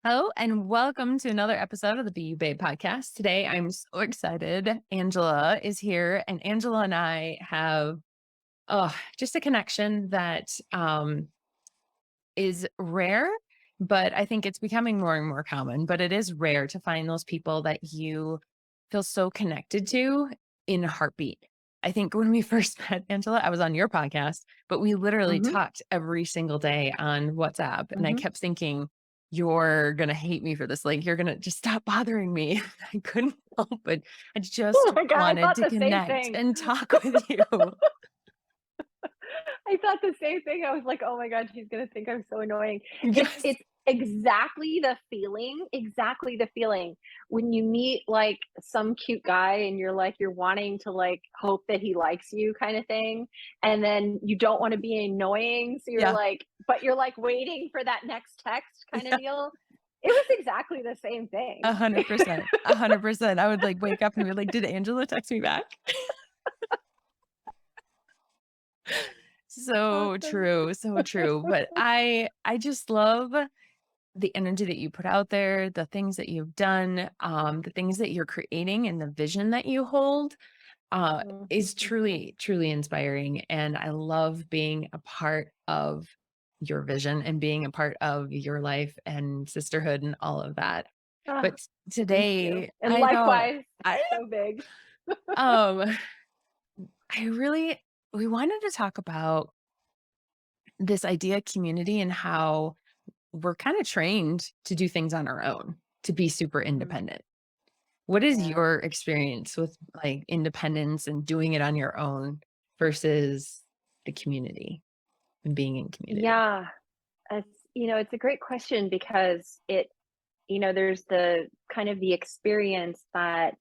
Hello and welcome to another episode of the Be You Babe podcast. Today I'm so excited. Angela is here, and Angela and I have just a connection that is rare, but I think it's becoming more and more common. But it is rare to find those people that you feel so connected to in a heartbeat. I think when we first met, Angela, I was on your podcast, but we literally Mhm, talked every single day on WhatsApp. And I mhm. kept thinking, you're going to hate me for this. Like, you're going to just stop bothering me. I couldn't help but I Oh just my God, I wanted thought to the same connect thing. and talk with you. I thought the same thing. I was like, "Oh my God, she's gonna think I'm so annoying." It's Yes. it's exactly the feeling when you meet, like, some cute guy and you're wanting to, like, hope that he likes you kinda thing, and then you don't wanna be annoying, so Yeah. you're, like, waiting for that next text kinda Yeah. deal. It was exactly the same thing. 100%. 100%. I would like wake up and be like, did Angela text me back? So Awesome. true, so true. But I just love the energy that you put out there, the things that you've done, the things that you're creating and the vision that you hold is Thank you. truly inspiring. And I love being a part of your vision and being a part of your life and sisterhood and all of that. Ah, But thank you. today, And I know likewise, I so big. um I really we wanted to talk about this idea of community and how we're kind of trained to do things on our own, to be super Mhm. independent. What is Yeah. your experience with like independence and doing it on your own versus the community and being in community? Yeah. It's a great question because there's the kind of the experience that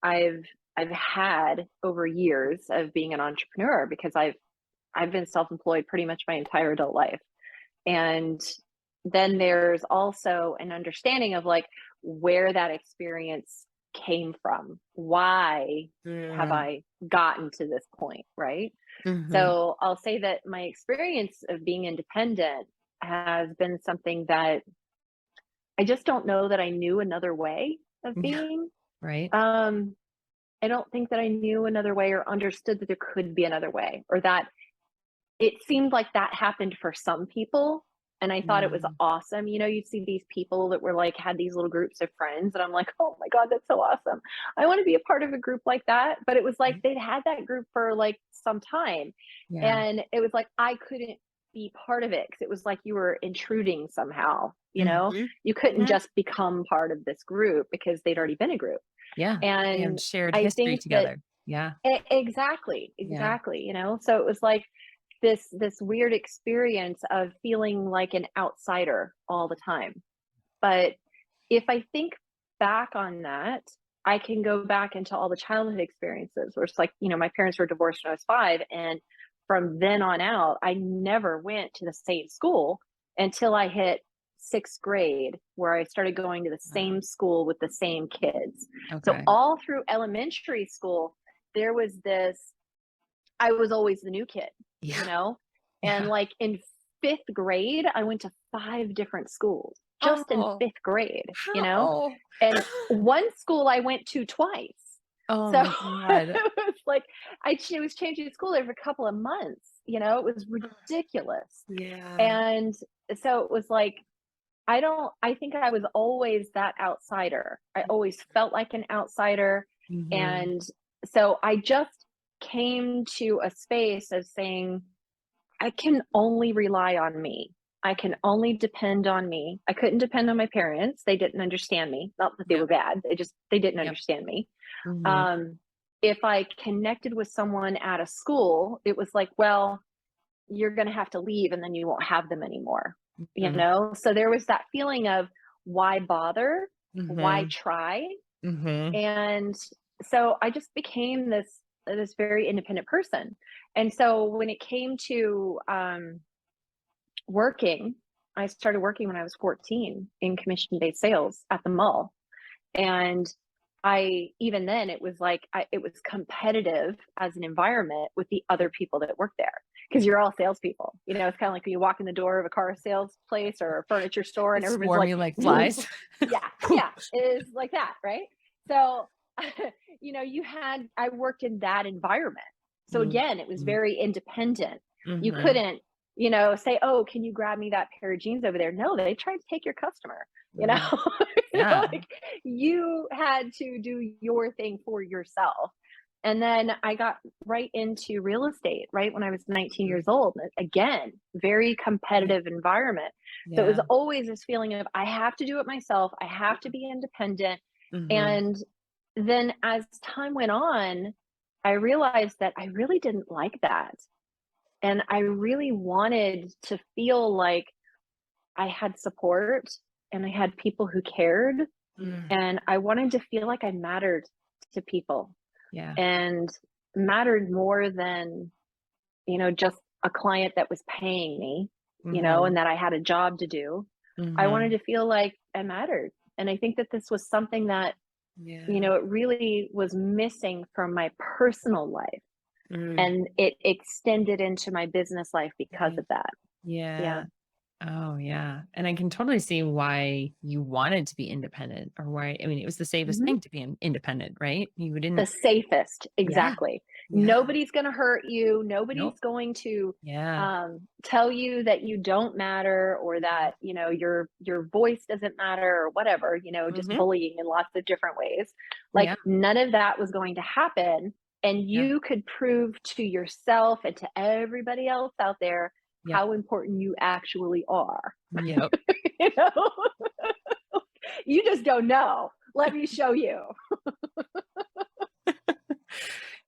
I've I've had over years of being an entrepreneur because I've been self-employed pretty much my entire adult life. And then there's also an understanding of like where that experience came from. Why have Mm, I gotten to this point, right? mhm. So I'll say that my experience of being independent has been something that I just don't know that I knew another way of Yeah, being. right? Um, I don't think that I knew another way or understood that there could be another way, or that it seemed like that happened for some people. And I thought it was Mm, awesome. You'd see these people that were like, had these little groups of friends. And I'm like, oh my God, that's so awesome. I want to be a part of a group like that. But it was like right? they'd had that group for like some time. Yeah. And it was like I couldn't be part of it because it was like you were intruding somehow. Mhm. You couldn't Yeah. just become part of this group because they'd already been a group. Yeah. They have And shared I history think that together. Yeah. exactly, Yeah. exactly. So it was like this weird experience of feeling like an outsider all the time. But if I think back on that, I can go back into all the childhood experiences where it's like, my parents were divorced when I was 5, and from then on out, I never went to the same school until I hit 6th grade, where I started going to the Wow. same school with the same kids. So Okay. all through elementary school, there was this I was always the new kid, you Yeah. know? And, Yeah. like, in 5th grade, I went to 5 different schools just in Oh, 5th grade, you know? how? And one school I went to twice. Oh So, my god. it was like I was changing school every couple of months, it was ridiculous. Yeah. And so it was like, I think I was always that outsider. I always felt like an outsider, Mhm. and so I just came to a space of saying, "I can only rely on me. I can only depend on me." I couldn't depend on my parents, they didn't understand me, not that they were Yep, bad, they didn't yep. understand me. Mhm. Um, if I connected with someone at a school, it was like, "Well, you're gonna have to leave and then you won't have them anymore." Mhm. So there was that feeling of why bother? Why Mhm. try? Mhm. And so I just became this very independent person. And so when it came to working, I started working when I was 14 in commission based sales at the mall. And I even then it was like it was competitive as an environment with the other people that worked there because you're all salespeople. You know, it's kind of like when you walk in the door of a car sales place or a furniture store, They and everybody's swarm like, you like flies. yeah, yeah, it is like that, right? So, I worked in that environment. So Mm, again, it was mm, very independent. You mhm, couldn't, say, "Oh, can you grab me that pair of jeans over there?" No, they tried to take your customer, you know? mm. Yeah. Like, you had to do your thing for yourself. And then I got right into real estate, right when I was 19 Mm, years old. Again, very yeah, competitive environment. So it was yeah. always this feeling of I have to do it myself. I have to be independent. Mhm, And then as time went on, I realized that I really didn't like that. And I really wanted to feel like I had support and I had people who cared. mm, And I wanted to feel like I mattered to people yeah. and mattered more than, just a client that was paying me, and Mhm, that I had a job to do. I wanted mhm. to feel like I mattered. And I think that this was something that, Yeah. it really was missing from my personal life. Mm, And it extended into my business life because right. of that. Yeah. Yeah. Oh, yeah. And I can totally see why you wanted to be independent or why, I mean, it was the safest Mhm. thing to be independent, right? You The didn't, safest, yeah, exactly. yeah, Nobody's gonna hurt you, nope, nobody's going to, yeah, tell you that you don't matter or yeah. that, your voice doesn't matter or whatever, just Hmm. bullying in lots of different ways. Yeah, Like, none of that was going to happen, and yeah, you could prove to yourself and to everybody else out there yep, how important you actually are, yep. you know? You just don't know. Let me show you.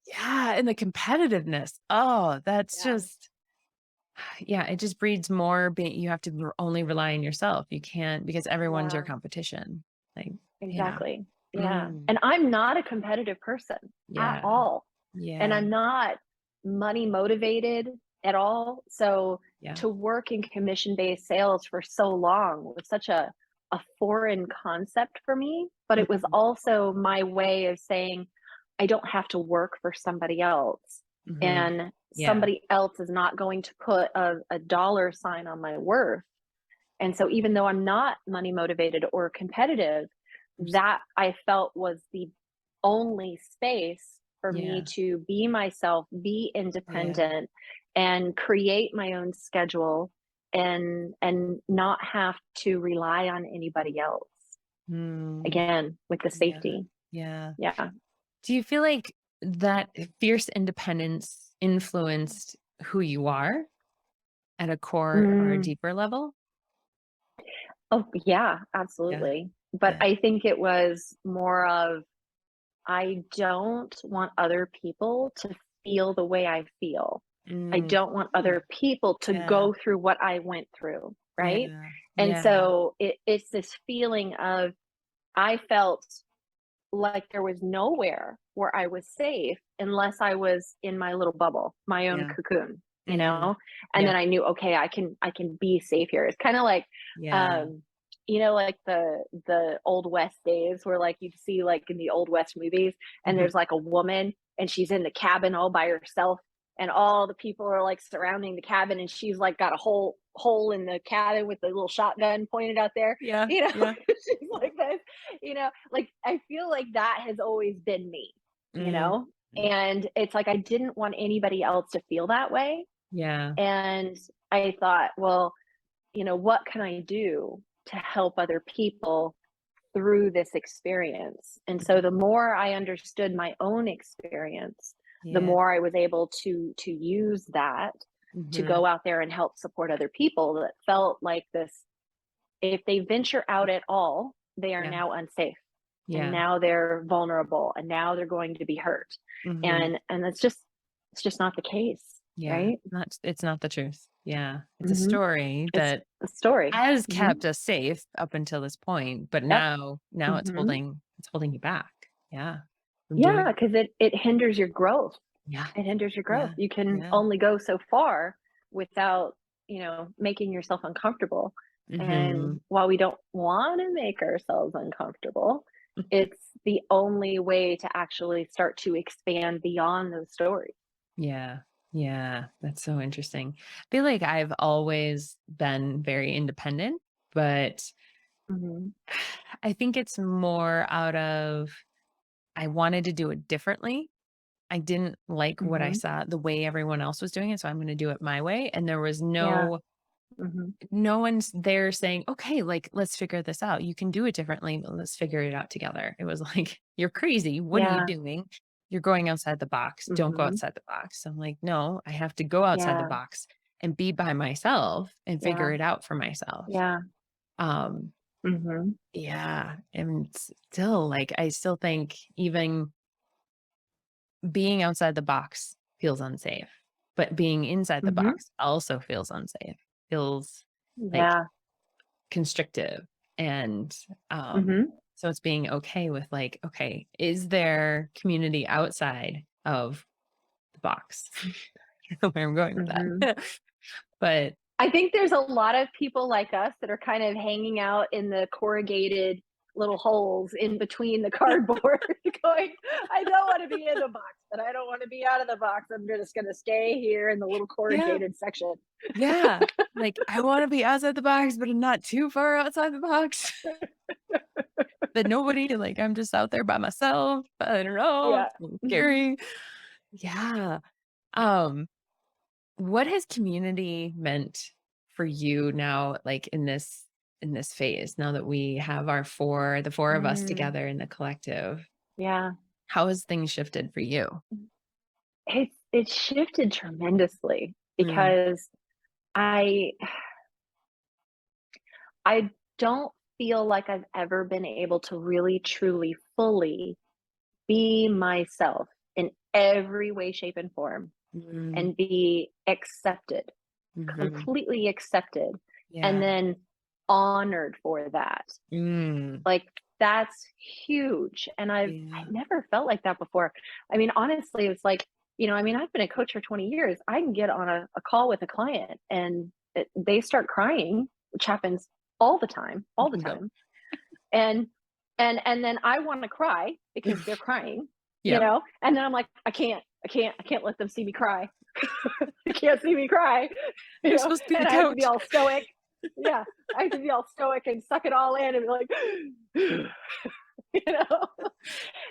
Yeah. And the competitiveness. Oh, that's Yeah. just, yeah, it just breeds more. You have to only rely on yourself. You can't because everyone's your Yeah. competition. Like, yeah. Exactly. Yeah. Mm, And I'm not a competitive person at yeah. all. And Yeah. I'm not money motivated at all. So Yeah. to work in commission based sales for so long was such a foreign concept for me. But it was Mhm, also my way of saying, I don't have to work for somebody else. mhm. And Yeah. somebody else is not going to put a dollar sign on my worth. And so even though I'm not money motivated or competitive, that I felt was the only space for me Yeah. to be myself, be Yeah. independent, and create my own schedule and not have to rely on anybody else. Mm, Again, with the yeah. safety. Yeah. Yeah. Do you feel like that fierce independence influenced who you are at a core or a Mm. deeper level? Oh, yeah, Yeah. absolutely. But Yeah. I think it was more of I don't want other people to feel the way I feel. I Mm. don't want Ooh, other people to yeah. go through what I went through, right? Yeah. And Yeah. so it's this feeling of I felt like there was nowhere where I was safe unless I was in my little bubble, my own Yeah. cocoon, Mhm. And Yeah. then I knew, okay, I can be safe here. It's kind of like, Yeah. um, like the old West days where like you'd see like in the old West movies, and Mhm. there's like a woman and she's in the cabin all by herself, and all the people are like surrounding the cabin, and she's like got a hole in the cabin with the little shotgun pointed out there, Yeah. Yeah. she's like this, like I feel like that has always been me, you Mm. know? Mm. And it's like I didn't want anybody else to feel that way. Yeah. And I thought, well, what can I do to help other people through this experience? And so Mhm. the more I understood my own experience, the Yeah. more I was able to use that to Mhm. go out there and help support other people that felt like this if they venture out at all, they are Yeah. now unsafe, and Yeah. now they're vulnerable, and now they're going to be hurt. Mhm. And it's just not the case, Yeah. right? It's not the truth. Yeah. It's a Mhm. story It's that the story. has Mhm. kept us safe up until this point, but Yep. now Mhm. it's holding you back. Yeah. From Yeah, doing, because it hinders your growth. yeah. It hinders your growth. Yeah. You can Yeah. only go so far without, making yourself uncomfortable. And Mhm. while we don't wanna make ourselves uncomfortable, it's the only way to actually start to expand beyond those stories. Yeah. Yeah, that's so interesting. I feel like I've always been very independent, but Mhm. I think it's more out of I wanted to do it differently. I didn't like what I Mhm. saw the way everyone else was doing it, so I'm gonna do it my way, and there was Yeah. Mhm. no one's there saying, "Okay, like, let's figure this out. You can do it differently, but let's figure it out together." It was like, "You're crazy. What are you Yeah. doing? You're going outside the box. Don't go Mhm. outside the box." I'm like, "No, I have to go outside the Yeah. box and be by myself and Yeah. figure it out for myself." Yeah. Um, Mhm. yeah, and still, like, I still think even being outside the box feels unsafe, but being inside the Mhm. box also feels unsafe. Feels like Yeah. constrictive. And Mhm. so it's being okay with like, okay, is there community outside of the box? I don't know where I'm going with Mhm. that. But I think there's a lot of people like us that are kind of hanging out in the corrugated little holes in between the cardboard going, "I don't wanna be in the box, but I don't wanna be out of the box. I'm just gonna stay here in the little yeah, corrugated section." yeah. Like I want to be outside the box, but I'm not too far outside the box. That nobody like I'm just out there by myself. I don't know. Yeah. It's a little Mhm. scary. Yeah. Um, what has community meant for you now, like in this phase, now that we have the four of us Mm. together in the collective? Yeah. How has things shifted for you? It's shifted tremendously Mm, because I I don't feel like I've ever been able to really, truly, fully be myself in every way, shape, and form mm, and be accepted, mhm. completely accepted, and Yeah. then honored for that. Mm, Like, that's huge, and I yeah. never felt like that before. I mean, honestly, it's like, I mean, I've been a coach for 20 years. I can get on a call with a client and they start crying, which happens all the Yep. time. And and then I wanna cry because they're crying, Yep. and then I'm like, I can't let them see me cry. You can't see me cry, You're supposed to be the and I have to be coach. all stoic. Yeah, I have to be all stoic and suck it all in and be like, you know?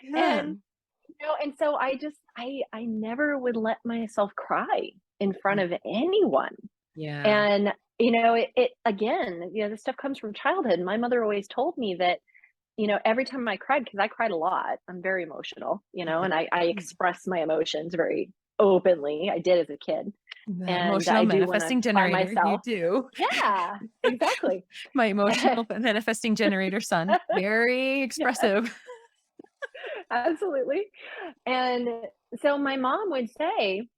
Yeah. And, and so I never would let myself cry in front Mm, of anyone. yeah. And, it again, this stuff comes from childhood. My mother always told me that, every time I cried, because I cried a lot, I'm very emotional, Okay. and I Mm. express my emotions very openly. I did as a kid, The and emotional I do when I'm manifesting by generator, you myself. do. Yeah, exactly. My emotional manifesting generator son, very Yeah, expressive. absolutely. And so my mom would say,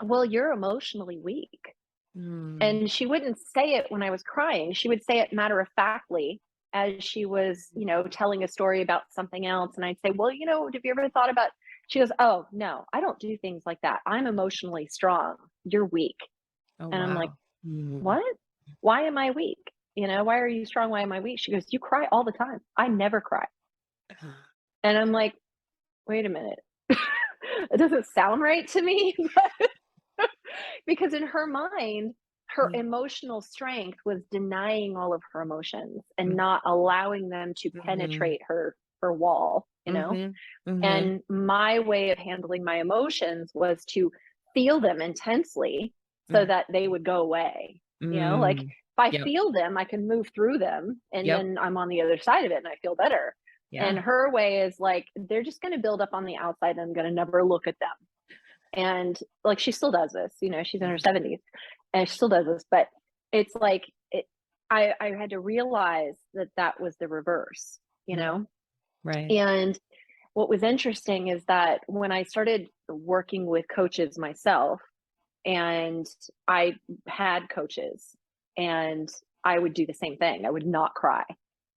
"Well, you're emotionally weak." Mm, And she wouldn't say it when I was crying. She would say it matter of factly as she was, telling a story about something else. And I'd say, "Well, have you ever thought about?" She goes, "Oh, no, I don't do things like that. I'm emotionally strong. You're weak." oh, And I'm like, wow. Mm. "What? Why am I weak? Why are you strong? Why am I weak?" She goes, "You cry all the time. I never cry." And I'm like, "Wait a minute. It doesn't sound right to me." Because in her mind, her Yeah. emotional strength was denying all of her emotions and Mm, not allowing them to mhm, penetrate her wall. mhm, mhm, And my way of handling my emotions was to feel them intensely so mm, that they would go away. Like mm. if I Yep, feel them, I can move through them and yep, then I'm on the other side of it and I feel better. And yeah. her way is like, they're just going to build up on the outside and I'm going to never look at them. And like she still does this, she's in her Mhm, 70s and she still does this, but it's like I had to realize that that was the reverse. mm, right. And what was interesting is that when I started working with coaches myself, and I had coaches, and I would do the same thing. I would not cry.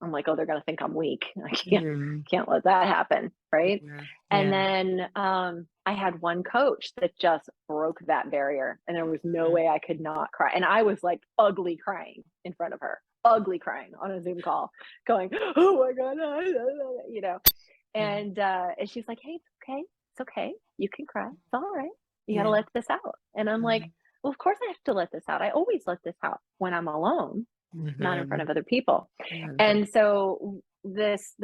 I'm like, "Oh, they're gonna think I'm weak. I Mm, can't let that happen." Right? yeah, And yeah. then, I had one coach that just broke that barrier, and there was no Mm, way I could not cry, and I was, like, ugly crying in front of her, ugly crying on a Zoom call, going, "Oh my god," yeah. and she's like, "Hey, it's okay. It's okay. You can cry. It's alright." You got to Yeah. let this out. And I'm like, well, of course I have to let this out. I always let this out when I'm alone, not in front Mhm. of other people. Mhm. And so this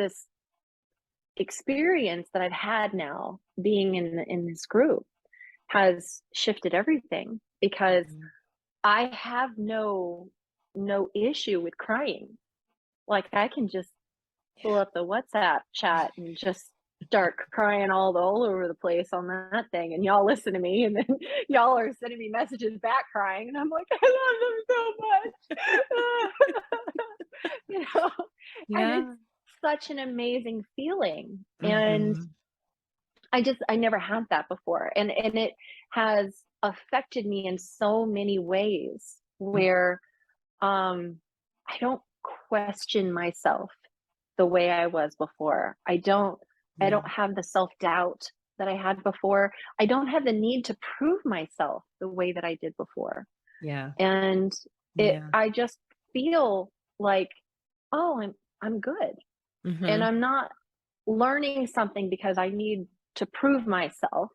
experience that I've had now being in this group has shifted everything because Mhm. I have no issue with crying. Like I can just pull up the WhatsApp chat and just start crying all over the place on that thing, and y'all listen to me, and then y'all are sending me messages back crying, and I'm like, I love them so much, you know, and it's Yeah. such an amazing feeling, and Mhm. I never had that before, and it has affected me in so many ways Mm. where I don't question myself the way I was before. I Yeah. don't have the self-doubt that I had before. I don't have the need to prove myself the way that I did before. Yeah. And it Yeah. I just feel like, "Oh, I'm good." And Mhm. I'm not learning something because I need to prove myself.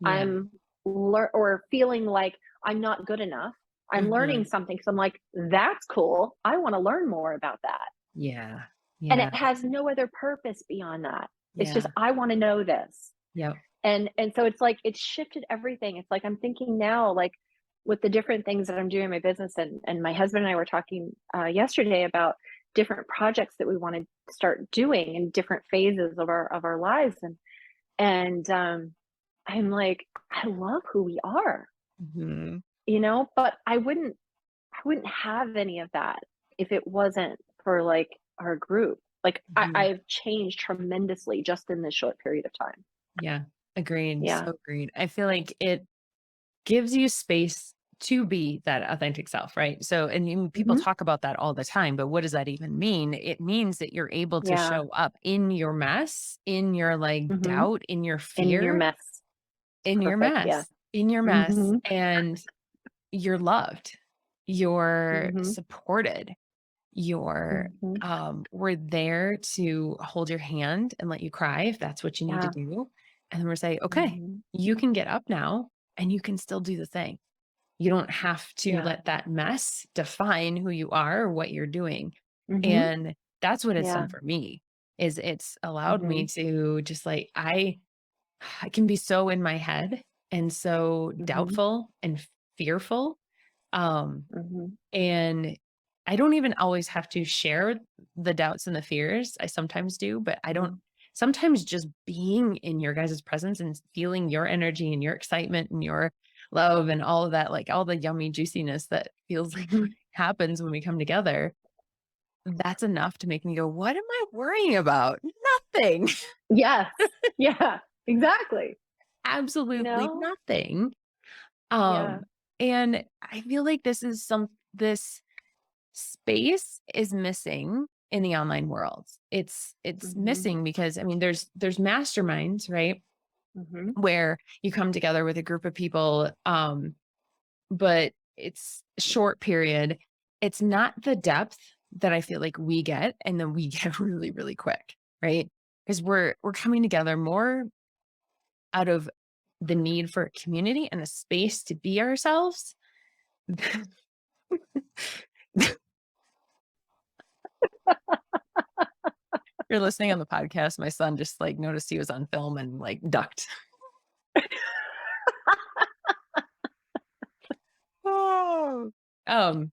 Yeah. I'm or feeling like I'm not good enough. I'm learning Mhm. something because I'm like, "That's cool. I wanna learn more about that." Yeah. And Yeah. it has no other purpose beyond that. It's just, Yeah. I wanna know this. Yep. And so it's like, it's shifted everything. It's like I'm thinking now, like, with the different things that I'm doing in my business, and my husband and I were talking, yesterday about different projects that we wanna start doing in different phases of our lives, and I'm like, "I love who we are," Mhm. you know? But I wouldn't have any of that if it wasn't for, like, our group. Like, Mhm. I've changed tremendously just in this short period of time. Yeah. Agreed. Yeah. So agreed. I feel like it gives you space to be that authentic self, right? So, and people Mhm. talk about that all the time, but what does that even mean? It means that you're able to Yeah. show up in your mess, in your like Mhm. doubt, in your In your fear, mess. Perfect, yeah. in your mess, Mhm. and you're loved, you're Mhm. supported, you're Mhm. we're there to hold your hand and let you cry if that's what you need to Yeah. do. And then we're saying, okay, Mhm. you can get up now and you can still do the thing. You don't have to Yeah. let that mess define who you are or what you're doing. Mhm. And that's what it's done Yeah. for me is it's allowed me Mhm. to just like I can be so in my head and so Mhm. doubtful and fearful. Um Mhm. and I don't even always have to share the doubts and the fears. I sometimes do, but I don't Mhm. sometimes just being in your guys' presence and feeling your energy and your excitement and your love and all of that, like all the yummy juiciness that feels like Mhm. happens when we come together, that's enough to make me go, what am I worrying about? Nothing. Yes. Yeah. Exactly. You Absolutely know? nothing. Yeah. Um, and I feel like this space is missing in the online world. It's Mhm. missing because I mean there's masterminds, right? Mhm. Where you come together with a group of people but it's a short period. It's not the depth that I feel like we get and then we get really really quick, right? Because we're coming together more out of the need for a community and a space to be ourselves. You're listening on the podcast, my son just, like, noticed he was on film and, like, ducked. Oh. Um,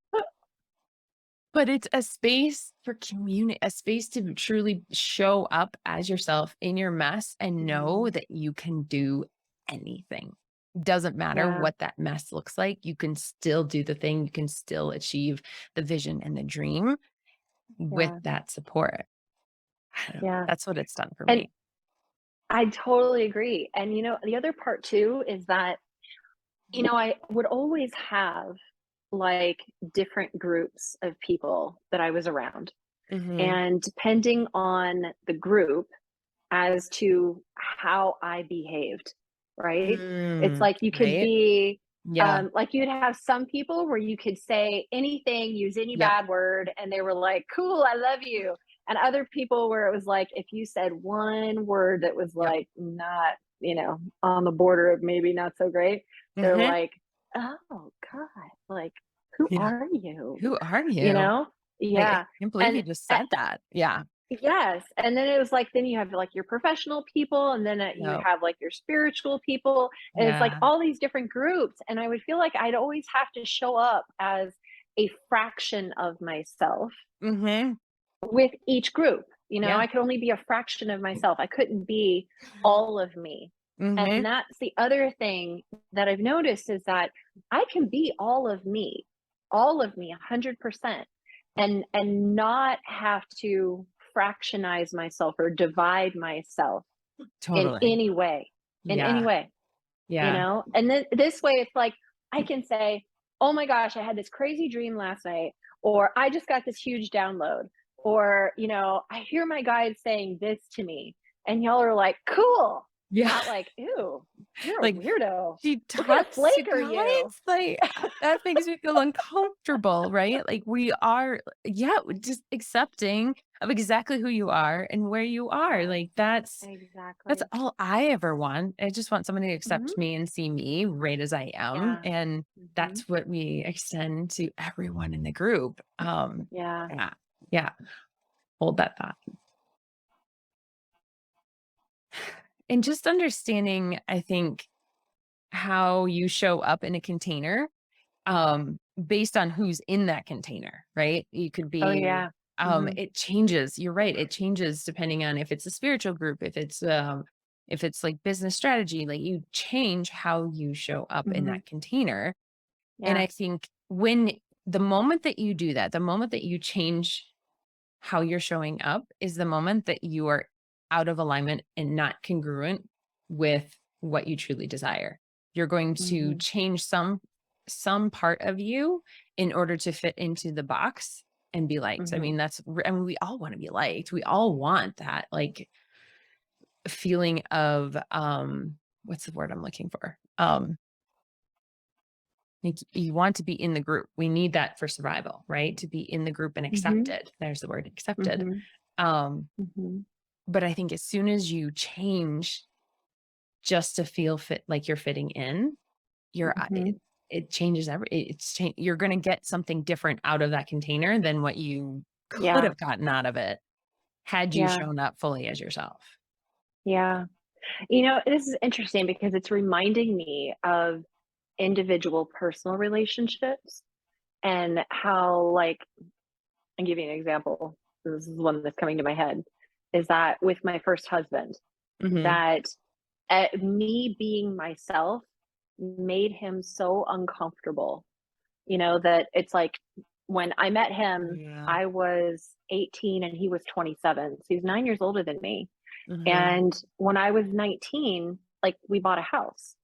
but it's a space for community, a space to truly show up as yourself in your mess and know Mhm. that you can do anything. Doesn't matter Yeah. what that mess looks like, you can still do the thing, you can still achieve the vision and the dream with Yeah. that support. I don't know, Yeah. that's what it's done for And me. I totally agree. And, the other part too is that, I would always have, like, different groups of people that I was around. Mhm. And depending on the group as to how I behaved, right? It's like you could Right? be, Yeah. like you'd have some people where you could say anything, use any Yep. bad word, and they were like, cool, I love you. And other people where it was like, if you said one word that was Yep. like not on the border of maybe not so great, they're Mhm. like, "Oh god, like, who Yeah. are you?" Who are You you? know? Like, I Yeah, can't believe and you just said that. Yeah. yes, and then it was like then you have, like, your professional people, and then, you No. have, like, your spiritual people, and it's, like, Yeah. all these different groups, and I would feel like I'd always have to show up as a fraction of myself Mhm. with each group. Yeah. I could only be a fraction of myself. I couldn't be all of me. And Mhm. that's the other thing that I've noticed is that I can be all of me 100% and not have to fractionize myself or divide myself in Totally. any way. In any Yeah. way, Yeah. And then this way it's like I can say, "Oh my gosh, I had this crazy dream last night," or "I just got this huge download," or, "I hear my guide saying this to me." And y'all are like, "Cool." Yeah. Not like, "Ew, you're a Like, weirdo. she What kind of talks to flake are you?" guides, like, that makes me feel uncomfortable, right? Like, we are yeah, just accepting of exactly who you are and where you are, Yeah, like, that's exactly. all I ever want. I just want somebody to Mhm. accept me and see me right as I am, Yeah. and Mhm. that's what we extend to everyone in the group. Yeah. Yeah, yeah, hold that thought. And just understanding, I think, how you show up in a container, based on who's in that container, right? You could Oh, be, yeah. Mhm. it changes. You're right. It changes depending on if it's a spiritual group, if it's like business strategy, like you change how you show up in Mhm. that container. And Yeah. I think when the moment that you do that, the moment that you change how you're showing up is the moment that you are out of alignment and not congruent with what you truly desire. You're going to Mhm. change some part of you in order to fit into the box and be liked. I Mhm. mean, I mean, we all want to be liked. We all want that like feeling of what's the word I'm looking for? Like you want to be in the group. We need that for survival, right? To be in the group and Mhm. accepted. There's the word accepted. Mhm. Um, Mhm. but I think as soon as you change just to feel fit, like you're fitting in, you're Mhm. it changes you're going to get something different out of that container than what you could Yeah. have gotten out of it had you Yeah. shown up fully as yourself. Yeah. This is interesting because it's reminding me of individual personal relationships and how, like, I'll give you an example. This is one that's coming to my head. Is that with my first husband, Mhm. that me being myself made him so uncomfortable. That it's like when I met him, Yeah. I was 18 and he was 27. So he's 9 years older than me. Mhm. And when I was 19, like, we bought a house,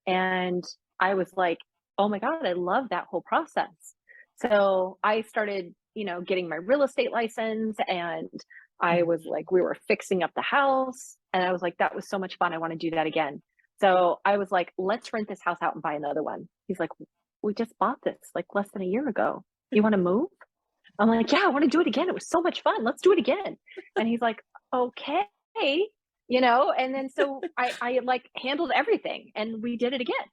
and I was like, "Oh my god, I love that whole process." So, I started, getting my real estate license, and I was Mhm. like we were fixing up the house, and I was like, "That was so much fun, I wanna do that again." So, I was like, "Let's rent this house out and buy another one." He's like, "We just bought this, like, less than a year ago. You wanna move?" I'm like, "Yeah, I wanna do it again. It was so much fun. Let's do it again." And he's like, "Okay." And then so I like handled everything and we did it again.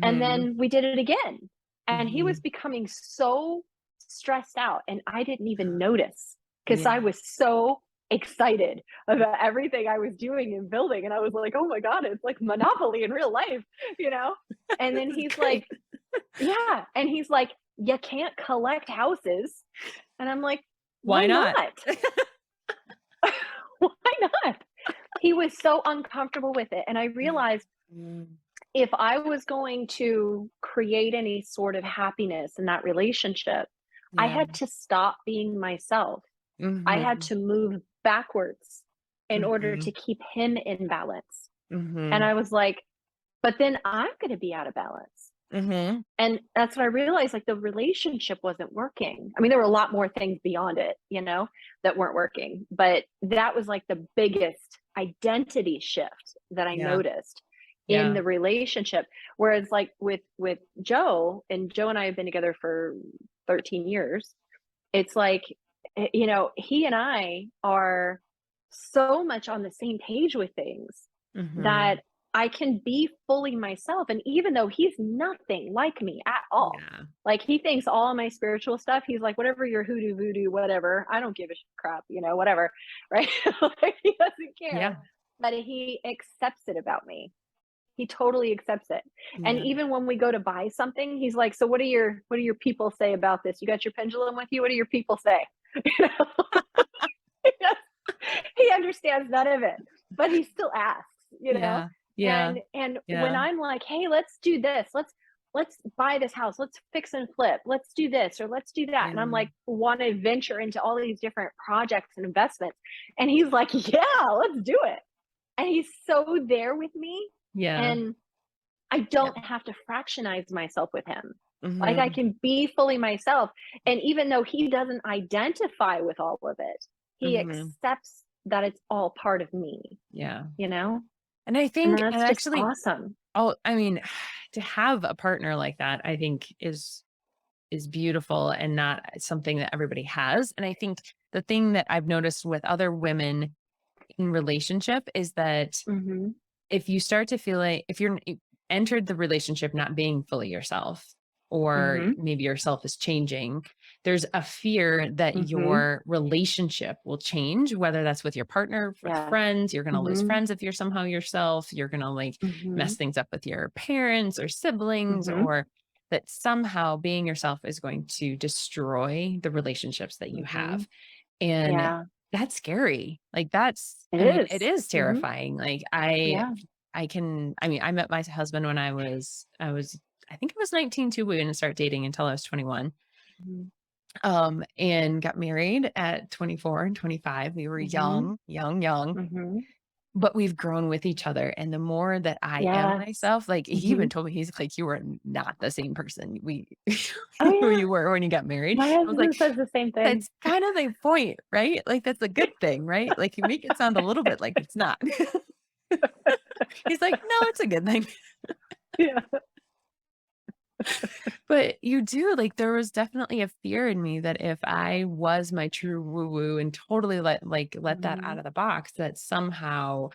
And Mhm. then we did it again. And he was Mhm. becoming so stressed out and I didn't even notice because I Yeah. was so excited about everything I was doing and building. And I was like, "Oh my God, it's like Monopoly in real life, you know? And then This is he's like, great. "Yeah." And he's like, "You can't collect houses." And I'm like, Why "Why not? not?" Why not? He was so uncomfortable with it, and I realized Mm. if I was going to create any sort of happiness in that relationship, I Yeah. had to stop being myself. I had Mhm. to move backwards in order to Mhm. keep him in balance. And Mhm. I was like, "But then I'm gonna be out of balance." Mhm. And that's what I realized, like, the relationship wasn't working. I mean, there were a lot more things beyond it, that weren't working, but that was, like, the biggest identity shift that I Yeah. noticed in Yeah. the relationship. Whereas, like, with Joe, and Joe and I have been together for 13 years, it's like, he and I are so much on the same page with things that Mhm. I can be fully myself. And even though he's nothing like me at all, Yeah. like he thinks all of my spiritual stuff, he's like, whatever your hoodoo voodoo, whatever, I don't give a crap, whatever. Right. Like, he doesn't care, Yeah. but he accepts it about me. He totally accepts it. And Yeah. even when we go to buy something, he's like, so what do your people say about this? You got your pendulum with you? What do your people say? You know? He understands none of it, but he still asks. Yeah. Yeah. And when Yeah. I'm like, "Hey, let's do this. Let's buy this house. Let's fix and flip. Let's do this or let's do that." And I'm Yeah. like, want to venture into all these different projects and investments. And he's like, "Yeah, let's do it." And he's so there with me. Yeah. And I Yeah. don't have to fractionize myself with him. Like I Mhm. can be fully myself. And even though he doesn't identify with all of it, he Mhm. accepts that it's all part of me, Yeah. you know? And I And think and that's just actually awesome. I mean, to have a partner like that, I think is beautiful and not something that everybody has. And I think the thing that I've noticed with other women in relationship is that Mhm. if you start to feel like if you're entered the relationship not being fully yourself, or Mhm. maybe yourself is changing, there's a fear that Mhm. your relationship will change, whether that's with your partner, with Yeah. friends. You're going to lose Mhm. friends if you're somehow yourself. You're going to like mess Mhm. things up with your parents or siblings, Mhm. or that somehow being yourself is going to destroy the relationships that you have. Mhm. And Yeah. that's scary. Like that's It I mean, it is. is Mhm. terrifying. Like Yeah. I mean, I met my husband when I was I think I was 19 too. We didn't start dating until I was 21. Mhm. And got married at 24 and 25. We were Mhm. young, young, young, Mhm. but we've grown with each other. And the more that I am Yes. myself, like he even Mhm. told me, he's like, you were not the same person Oh, who yeah. you were when you got married. My I was like, husband says the same thing. that's kind of the point, right? Like that's a good thing, right? Like you make it sound a little bit like it's not. He's like, no, it's a good thing. Yeah. But you do like there was definitely a fear in me that if I was my true woo woo and totally let that out Mhm. of the box, that somehow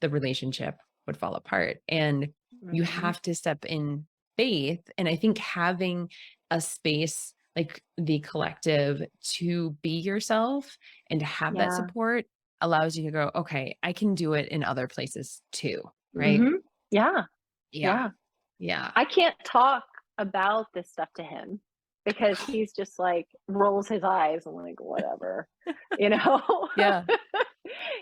the relationship would fall apart. And you Mhm. have to step in faith. And I think having a space like the collective to be yourself and to have that Yeah. support allows you to go, okay, I can do it in other places too. Right. Mhm. Yeah. Yeah. Yeah. Yeah. I can't talk about this stuff to him because he's just like rolls his eyes and like whatever, you know? Yeah.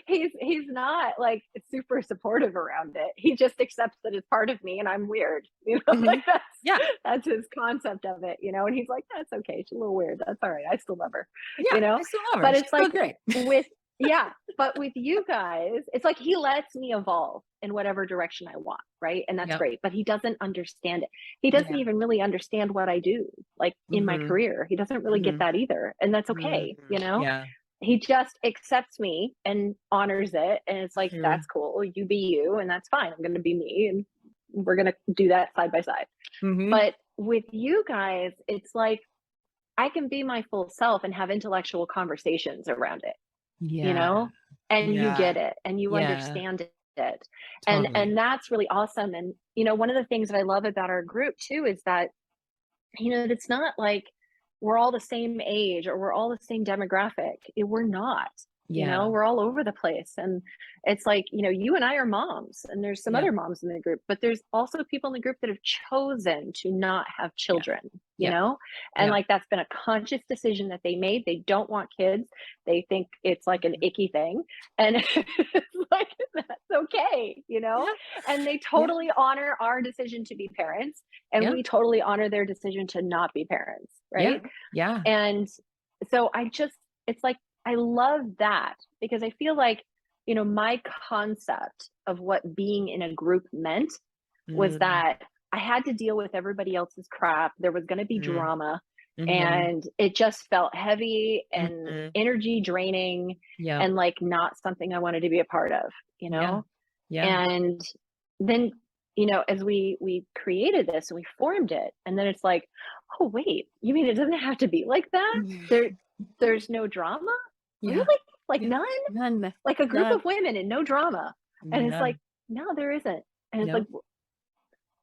He's not like super supportive around it. He just accepts that it's part of me and I'm weird. Hmm. Like Yeah. that's his concept of it. And he's like, that's okay. She's a little weird. That's all right. I still love her, Yeah, you know? I still love her. But She's it's so like great. with yeah, but with you guys, it's like he lets me evolve in whatever direction I want, right? And that's Yep. great. But he doesn't understand it. He doesn't Yeah. even really understand what I do, like in my Mhm. career. He doesn't really get Mhm. that either. And that's okay, Mhm. you know? Yeah. He just accepts me and honors it. And it's like, Mhm. that's cool. You be you, and that's fine. I'm gonna be me. And we're gonna do that side by side. Mhm. But with you guys, it's like I can be my full self and have intellectual conversations around it, you Yeah. know? And you Yeah. get it and you Yeah. understand it. And Totally. that's really awesome. And one of the things that I love about our group too is that, it's not like we're all the same age or we're all the same demographic. We're not. Yeah. We're all over the place. And it's like, you and I are moms, and there's some Yep. other moms in the group, but there's also people in the group that have chosen to not have Yeah. children, Yep. and Yep. like that's been a conscious decision that they made. They don't want kids. They think it's like an Mhm. icky thing. And it's like, that's okay. Yeah. And they Yeah. totally honor our decision to be parents, and Yeah. we totally honor their decision to not be parents, Yeah. right? Yeah. And so it's like, I love that because I feel like, my concept of what being in a group meant was Mm. that I had to deal with everybody else's crap. There was going to be Mm. drama, Mhm. and it just felt heavy and Mhm. energy draining Yep. and like not something I wanted to be a part of, you Yeah. know? Yeah. And then, as we created this and we formed it, and then it's like, oh wait, you mean it doesn't have to be like that? There there's no drama? Yeah. Really? Like Yeah. none? None. Like a group None. of women and no drama. And it's Yeah. like, no, there isn't. And it's like, Yep.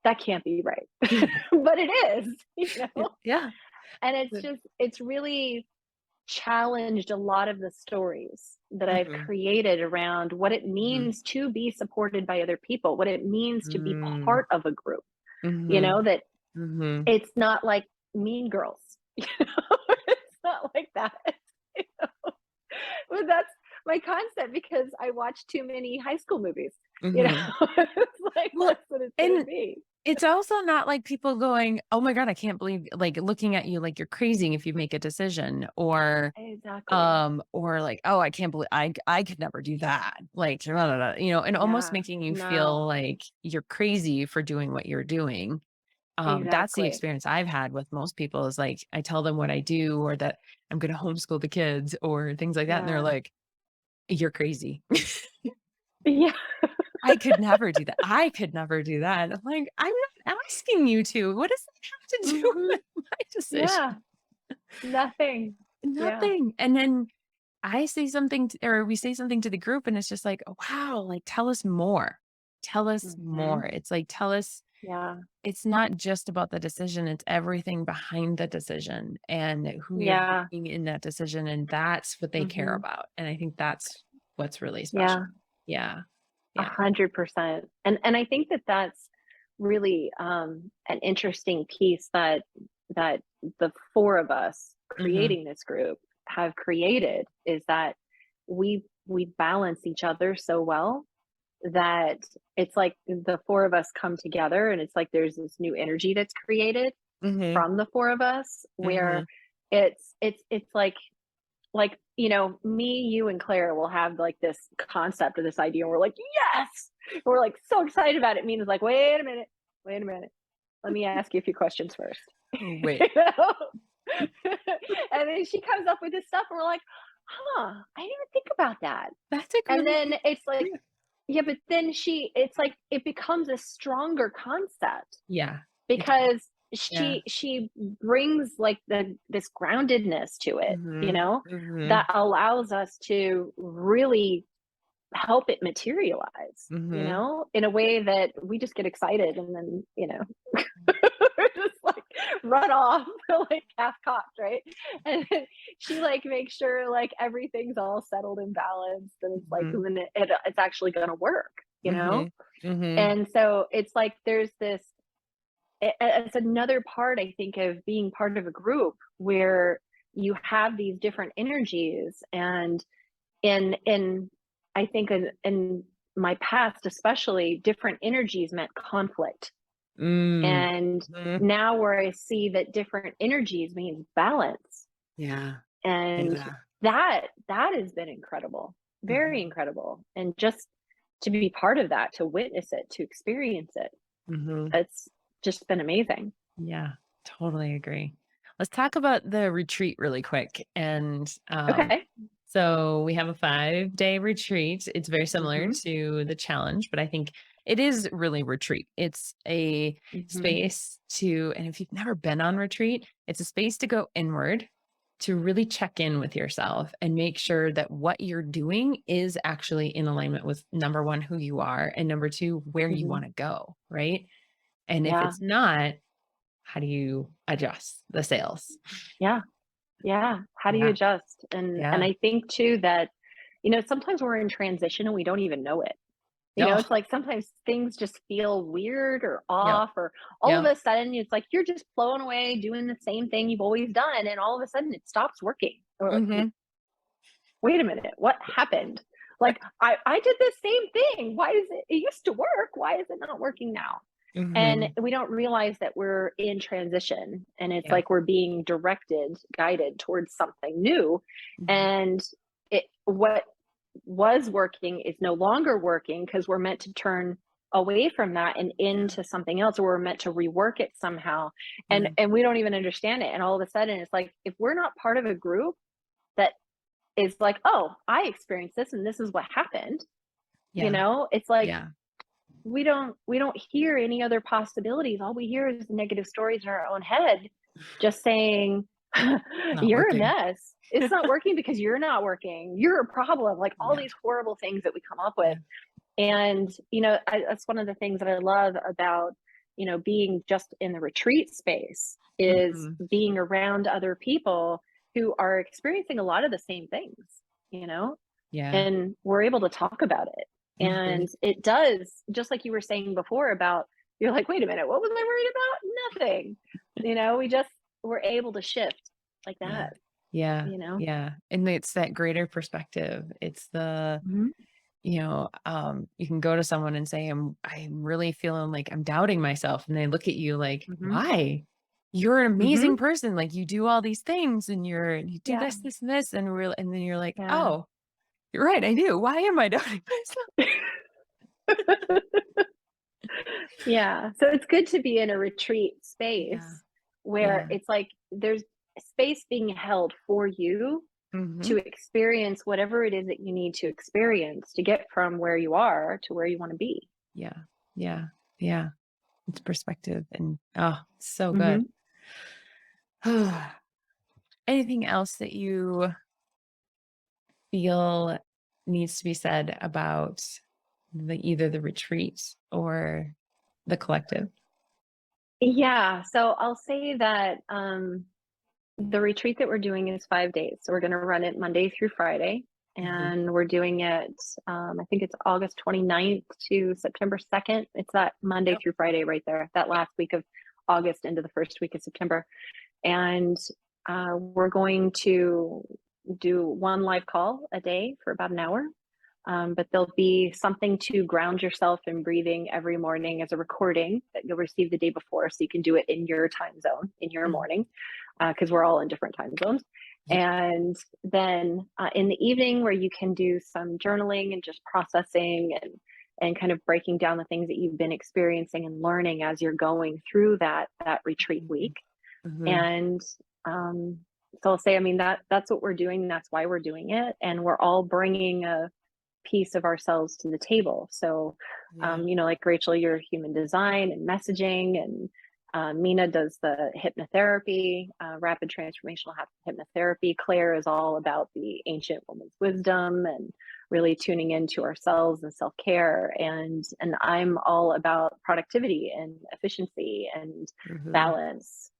that can't be right. But it is, Yeah. And it's But just, it's really challenged a lot of the stories that I've mhm. created around what it Mhm. means to be supported by other people, what it means to be Mm. part of a group, Mhm. that Mhm. it's not like Mean Girls, it's not like that. You know? But that's my concept because I watch too many high school movies, Mhm. It's like, Well, that's what it's gonna and be. it's also not like people going, "Oh my god, I can't believe," like, looking at you like you're crazy if you make a decision, Exactly. or like, "Oh, I can't believe I could never do that." Like, da, da, da, and almost Yeah. making you No. feel like you're crazy for doing what you're doing. That's the Exactly. experience I've had with most people is like, I tell them what I do or that I'm gonna homeschool the kids or things like that, and they're Yeah. like, "You're crazy." Yeah. I could never do that. I could never do that. I'm like, "I'm not asking you to. What does that have to do Mhm. with my decision?" Yeah. Nothing. Yeah. Nothing. And then I say something or we say something to the group and it's just like, "Wow, like tell us more. Tell us more." Mhm. It's like, tell us Yeah. it's not just about the decision, it's everything behind the decision and who you're Yeah. being in that decision, and that's what they care Mhm. about. And I think that's what's really special. Yeah. Yeah. Yeah. 100%. And I think that that's really, an interesting piece that the 4 of us Mhm. creating this group have created is that we balance each other so well that it's like the 4 of us come together and it's like there's this new energy that's created Mhm. from the 4 of us where Mhm. it's like, me, you, and Claire will have like this concept or this idea, and we're like, yes! We're like so excited about it. Mina's like, wait a minute. Let me ask you a few questions first. Oh, You wait. know? And then she comes up with this stuff, and we're like, huh, I didn't even think about that. That's a And really then good it's like, yeah. yeah, but then it's like it becomes a stronger concept Yeah. It does. because Yeah. she brings like this groundedness to it, Mhm. Mhm. that allows us to really help it materialize, Mhm. in a way that we just get excited and then, just like run off like half cocked, right? And then she like makes sure like everything's all settled and balanced and it's like Mhm. when it's actually gonna work, you know? Mhm. Mhm. And so it's like there's this it's another part I think of being part of a group where you have these different energies and in I think in my past especially different energies meant conflict Mm. and Mhm. now where I see that different energies means balance Yeah. and Yeah. that has been incredible, very Mhm. incredible, and just to be part of that, to witness it, to experience it, Mhm. it's just been amazing. Yeah. Totally agree. Let's talk about the retreat really quick. And Okay. so we have a 5-day retreat. It's very similar Mhm. to the challenge, but I think it is really retreat. It's a Mhm. space to, and if you've never been on retreat, it's a space to go inward, to really check in with yourself and make sure that what you're doing is actually in alignment with number one, who you are, and number two, where you Mhm. want to go. Right. And if Yeah. it's not, how do you adjust the sails? Yeah. Yeah. How do you Yeah. adjust? And Yeah. I think too that, sometimes we're in transition and we don't even know it. Oh, It's like sometimes things just feel weird or yep. off, or all of Yep. a sudden it's like you're just flowing away doing the same thing you've always done, and all of a sudden it stops working. Or like, Mhm. wait a minute, what happened? Like I did the same thing. Why is it used to work? Why is it not working now? And Mhm. we don't realize that we're in transition and it's Yeah. like we're being directed, guided towards something new. Mhm. And what was working is no longer working because we're meant to turn away from that and Yeah. into something else, or we're meant to rework it somehow. and Yeah. and we don't even understand it, and all of a sudden it's like if we're not part of a group that is like, oh, I experienced this and this is what happened, Yeah. it's like Yeah. we don't hear any other possibilities. All we hear is negative stories in our own head, just saying, Not "You're a working. mess. It's not working because you're not working. You're a problem." Like all Yeah. these horrible things that we come up with, Yeah. And, that's one of the things that I love about, being just in the retreat space is Mhm. being around other people who are experiencing a lot of the same things, you know, Yeah. and we're able to talk about it. Mhm. And it does, just like you were saying before about, you're like, wait a minute, what was I worried about? Nothing. We just were able to shift like Yeah. that, Yeah. you know? Yeah. And it's that greater perspective. It's the, Mhm. you can go to someone and say, I'm really feeling like I'm doubting myself. And they look at you like, Mhm. why? You're an amazing Mhm. person. Like you do all these things and you do Yeah. this and this. And then you're like, Yeah. oh, you're right. I do. Why am I doubting myself? Yeah. So it's good to be in a retreat Yeah. space where Yeah. it's like there's space being held for you Hmm. to experience whatever it is that you need to experience to get from where you are to where you want to be. Yeah. Yeah. Yeah. It's perspective and oh, so good. Mhm. Anything else that you feel needs to be said about either the retreat or the collective? Yeah. So I'll say that the retreat that we're doing is 5 days. So we're going to run it Monday through Friday. Mhm, And we're doing it, I think it's August 29th to September 2nd. It's that Monday yep, through Friday right there, that last week of August into the first week of September. And we're going to do one live call a day for about an hour. But there'll be something to ground yourself in breathing every morning as a recording that you'll receive the day before. So you can do it in your time zone, in your mhm, morning, because we're all in different time zones. yep, And then in the evening, where you can do some journaling and just processing and kind of breaking down the things that you've been experiencing and learning as you're going through that retreat mhm, week. mhm, And so I'll say, I mean, that's what we're doing. That's why we're doing it, and we're all bringing a piece of ourselves to the table. So, yeah, like Rachel, you're human design and messaging, and Mina does the hypnotherapy, rapid transformational hypnotherapy. Claire is all about the ancient woman's wisdom and really tuning into ourselves and self care. And I'm all about productivity and efficiency and mhm, balance.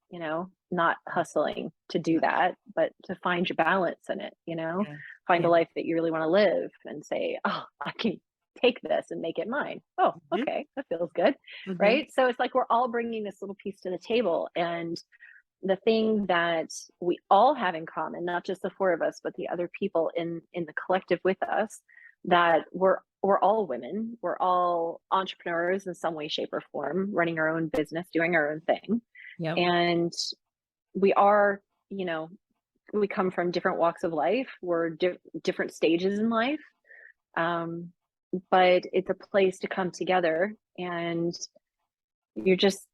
Not hustling to do yeah, that, but to find your balance in it. yeah, Find yeah, a life that you really want to live and say, oh, I can take this and make it mine. Oh, mhm, okay, that feels good. mhm, Right. So it's like we're all bringing this little piece to the table. And the thing that we all have in common, not just the four of us, but the other people in the collective with us, that we're all women. We're all entrepreneurs in some way, shape, or form, running our own business, doing our own thing. yep, And we are, you know, we come from different walks of life. We're different stages in life, um, but it's a place to come together and you just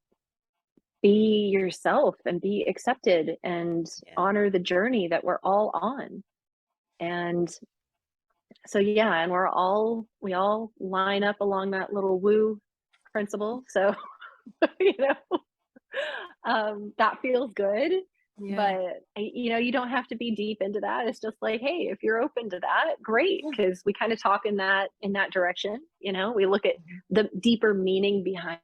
be yourself and be accepted and yeah, honor the journey that we're all on. And so, yeah, and we all line up along that little woo principle. So, you know, that feels good. yeah, But you don't have to be deep into that. It's just like, hey, if you're open to that, great, yeah, because we kind of talk in that direction. We look at mhm, the deeper meaning behind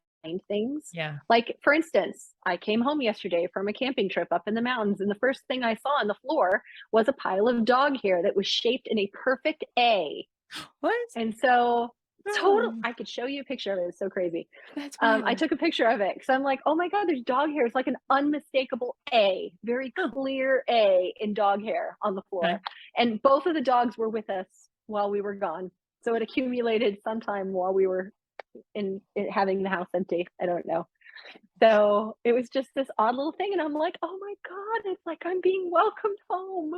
things. yeah. Like, for instance, I came home yesterday from a camping trip up in the mountains, and the first thing I saw on the floor was a pile of dog hair that was shaped in a perfect A. What? And so, total, Oh, I could show you a picture of it. It's so crazy. that's I wild. took a picture of it because I'm like, oh my God, there's dog hair. It's like an unmistakable A, very Oh, clear A in dog hair on the okay. floor. And both of the dogs were with us while we were gone. So it accumulated sometime while we were in having the house empty. I don't know. So it was just this odd little thing. And I'm like, oh my God, it's like I'm being welcomed home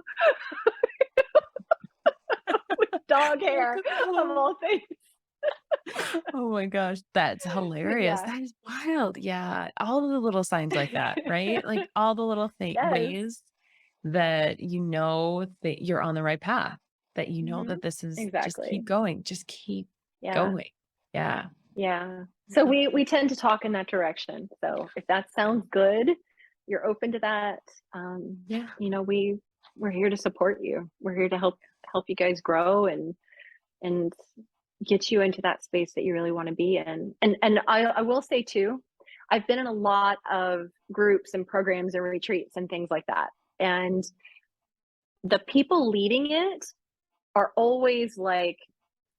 with dog hair Welcome of home. all things. Oh my gosh, that's But hilarious. yeah, That is wild. Yeah, all the little signs like that, right? Like all the little yes. ways that that you're on the right path, that Hmm. that this is just keep Exactly. going, just keep Yeah. going. Yeah. Yeah. So we tend to talk in that direction. So if that sounds good, you're open to that. Yeah. We're here to support you. We're here to help you guys grow and get you into that space that you really want to be in. And I will say too, I've been in a lot of groups and programs and retreats and things like that. And the people leading it are always like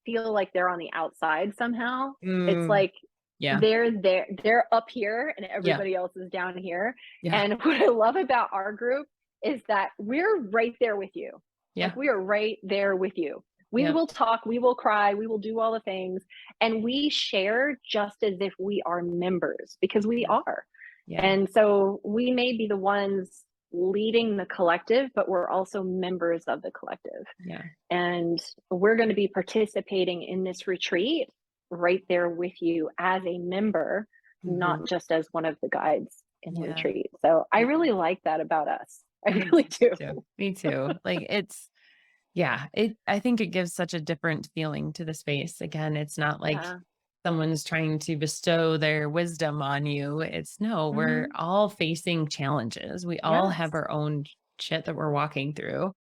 feel like they're on the outside somehow. It's Mm, like yeah. they're up here and Yeah. everybody else is down here. Yeah. And what I love about our group is that we're right there with you. Yeah. Like we are right there with you. We Yeah. will talk, we will cry, we will do all the things, and we share just as if we are members because we Yeah. are. Yeah. And so we may be the ones leading the collective, but we're also members of the collective. Yeah. And we're going to be participating in this retreat right there with you as a member, not Mhm. just as one of the guides in the Yeah. retreat. So I Yeah. really like that about us. I I really do do. too. Me too. Like, it's yeah, I think it gives such a different feeling to the space. Again, it's not like Yeah. someone's trying to bestow their wisdom on you. It's no, we're Hmm. all facing challenges. We all have Yes. our own shit that we're walking through.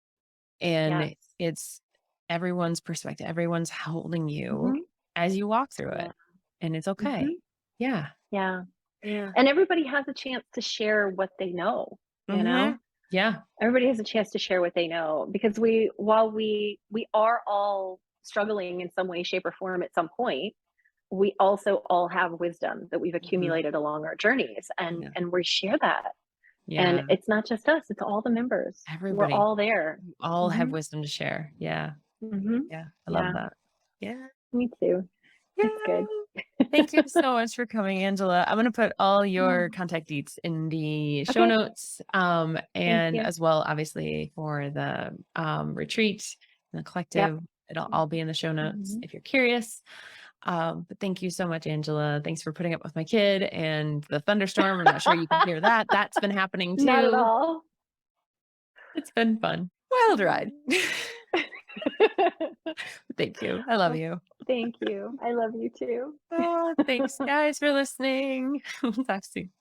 And Yes. it's everyone's perspective. Everyone's holding you Hmm. as you walk through Yeah. it. And it's okay. Hmm. Yeah. Yeah. Yeah. And everybody has a chance to share what they know, you know? Mhm. Yeah. Everybody has a chance to share what they know because while we are all struggling in some way, shape, or form at some point, we also all have wisdom that we've Mhm. accumulated along our journeys, and Yeah. we share that. And Yeah. it's not just us, it's all the members. We're Everybody. all there. You all have Mhm. wisdom to share. Yeah. Mhm. Yeah. I love Yeah, that. Yeah. me too. Yeah. It's good. Thank you so much for coming, Angela. I'm going to put all Yeah. your contact deets in the show Okay. notes, Thank and you. as well, obviously, for the retreat and the Yep. collective. It'll all be in the show notes Mhm. if you're curious. But thank you so much, Angela. Thanks for putting up with my kid and the thunderstorm. I'm not sure you can hear that. That's been happening Not at too. all. It's been fun. Wild ride. Mhm. Thank you. I love Well, you. thank you. I love you too. Oh, thanks, guys, for listening. We'll talk soon.